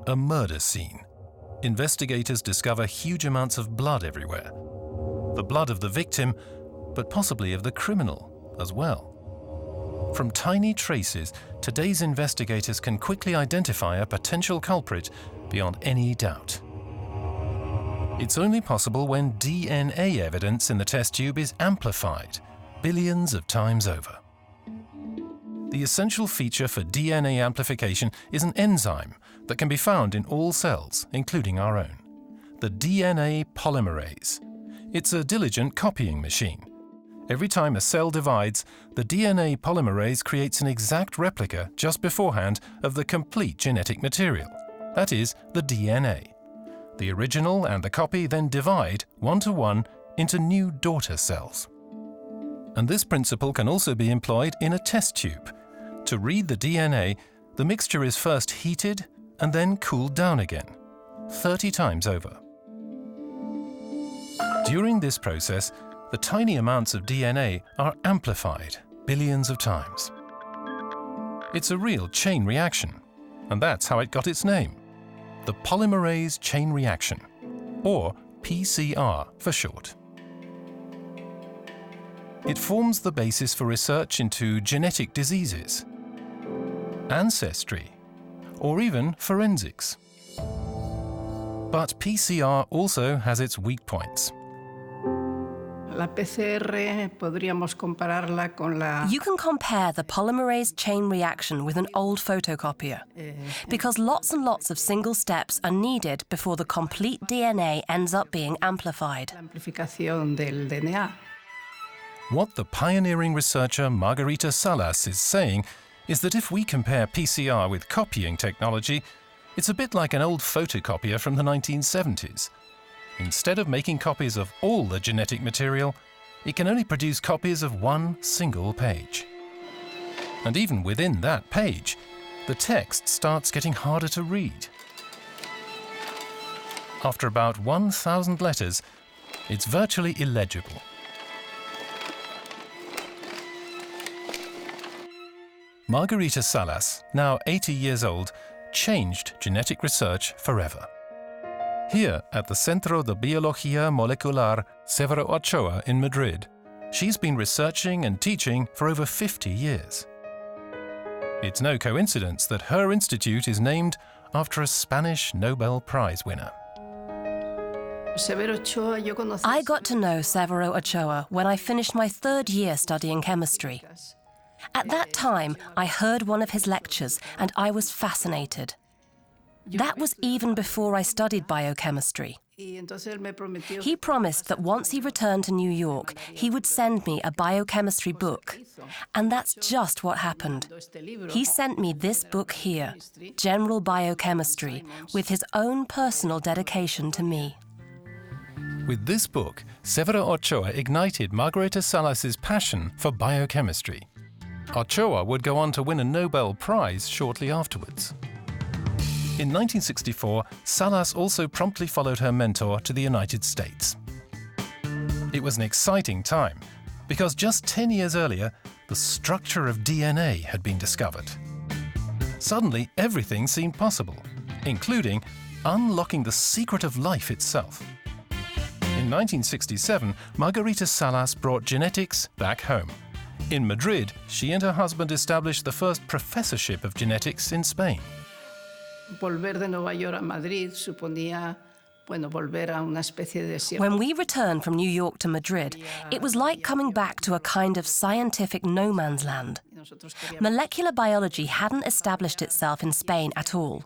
a murder scene. Investigators discover huge amounts of blood everywhere. The blood of the victim, but possibly of the criminal as well. From tiny traces, today's investigators can quickly identify a potential culprit beyond any doubt. It's only possible when DNA evidence in the test tube is amplified billions of times over. The essential feature for DNA amplification is an enzyme that can be found in all cells, including our own. The DNA polymerase. It's a diligent copying machine. Every time a cell divides, the DNA polymerase creates an exact replica just beforehand of the complete genetic material, that is, the DNA. The original and the copy then divide, one to one, into new daughter cells. And this principle can also be employed in a test tube. To read the DNA, the mixture is first heated and then cooled down again, 30 times over. During this process, the tiny amounts of DNA are amplified billions of times. It's a real chain reaction, and that's how it got its name, the polymerase chain reaction, or PCR for short. It forms the basis for research into genetic diseases, ancestry, or even forensics. But PCR also has its weak points. You can compare the polymerase chain reaction with an old photocopier, because lots and lots of single steps are needed before the complete DNA ends up being amplified. What the pioneering researcher Margarita Salas is saying is that if we compare PCR with copying technology, it's a bit like an old photocopier from the 1970s. Instead of making copies of all the genetic material, it can only produce copies of one single page. And even within that page, the text starts getting harder to read. After about 1,000 letters, it's virtually illegible. Margarita Salas, now 80 years old, changed genetic research forever. Here at the Centro de Biología Molecular Severo Ochoa in Madrid, she's been researching and teaching for over 50 years. It's no coincidence that her institute is named after a Spanish Nobel Prize winner. I got to know Severo Ochoa when I finished my third year studying chemistry. At that time, I heard one of his lectures and I was fascinated. That was even before I studied biochemistry. He promised that once he returned to New York, he would send me a biochemistry book. And that's just what happened. He sent me this book here, General Biochemistry, with his own personal dedication to me. With this book, Severo Ochoa ignited Margarita Salas' passion for biochemistry. Ochoa would go on to win a Nobel Prize shortly afterwards. In 1964, Salas also promptly followed her mentor to the United States. It was an exciting time, because just 10 years earlier, the structure of DNA had been discovered. Suddenly, everything seemed possible, including unlocking the secret of life itself. In 1967, Margarita Salas brought genetics back home. In Madrid, she and her husband established the first professorship of genetics in Spain. When we returned from New York to Madrid, it was like coming back to a kind of scientific no man's land. Molecular biology hadn't established itself in Spain at all.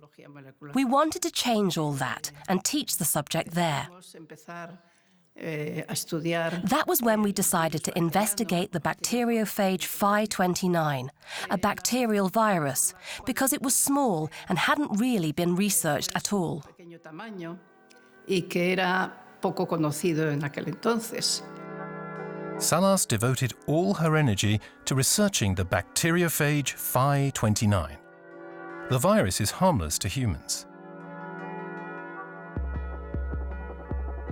We wanted to change all that and teach the subject there. That was when we decided to investigate the bacteriophage Phi-29, a bacterial virus, because it was small and hadn't really been researched at all. Salas devoted all her energy to researching the bacteriophage Phi-29. The virus is harmless to humans.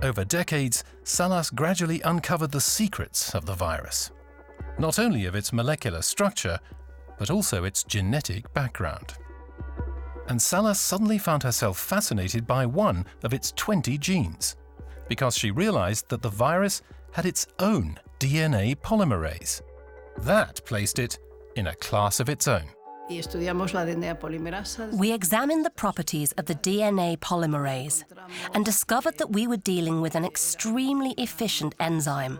Over decades, Salas gradually uncovered the secrets of the virus, not only of its molecular structure, but also its genetic background. and Salas suddenly found herself fascinated by one of its 20 genes, because she realized that the virus had its own DNA polymerase. That placed it in a class of its own. Y estudiamos la DNA polimerasa. We examined the properties of the DNA polymerase and discovered that we were dealing with an extremely efficient enzyme.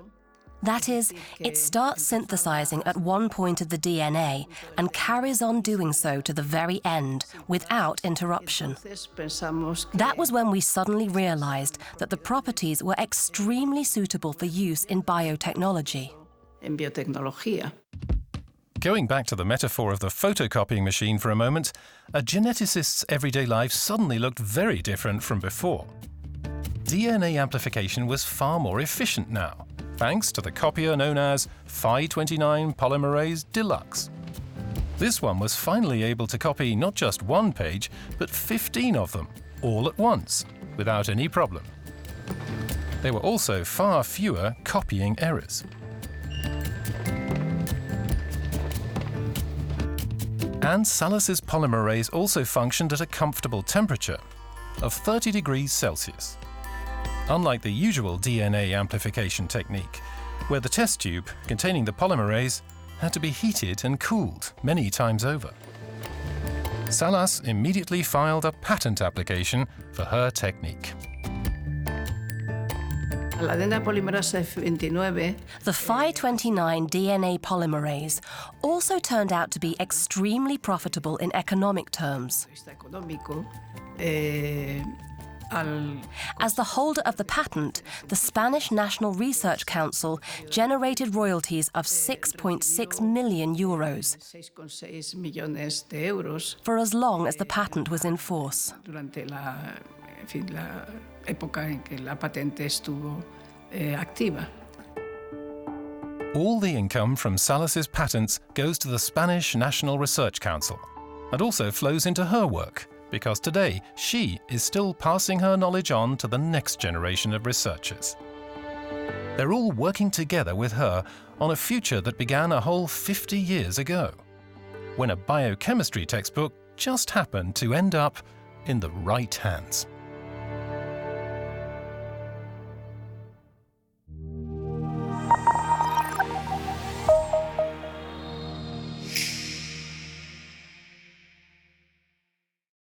That is, it starts synthesizing at one point of the DNA and carries on doing so to the very end without interruption. That was when we suddenly realized that the properties were extremely suitable for use in biotechnology. En biotecnología. Going back to the metaphor of the photocopying machine for a moment, a geneticist's everyday life suddenly looked very different from before. DNA amplification was far more efficient now, thanks to the copier known as Phi-29 Polymerase Deluxe. This one was finally able to copy not just one page, but 15 of them, all at once, without any problem. There were also far fewer copying errors. And Salas's polymerase also functioned at a comfortable temperature of 30 degrees Celsius. Unlike the usual DNA amplification technique, where the test tube containing the polymerase had to be heated and cooled many times over. Salas immediately filed a patent application for her technique. La DNA polimerasa F29. The Phi-29 DNA polymerase also turned out to be extremely profitable in economic terms. As the holder of the patent, the Spanish National Research Council generated royalties of 6.6 million euros for as long as the patent was in force. All the income from Salas's patents goes to the Spanish National Research Council and also flows into her work, because today she is still passing her knowledge on to the next generation of researchers. They're all working together with her on a future that began a whole 50 years ago, when a biochemistry textbook just happened to end up in the right hands.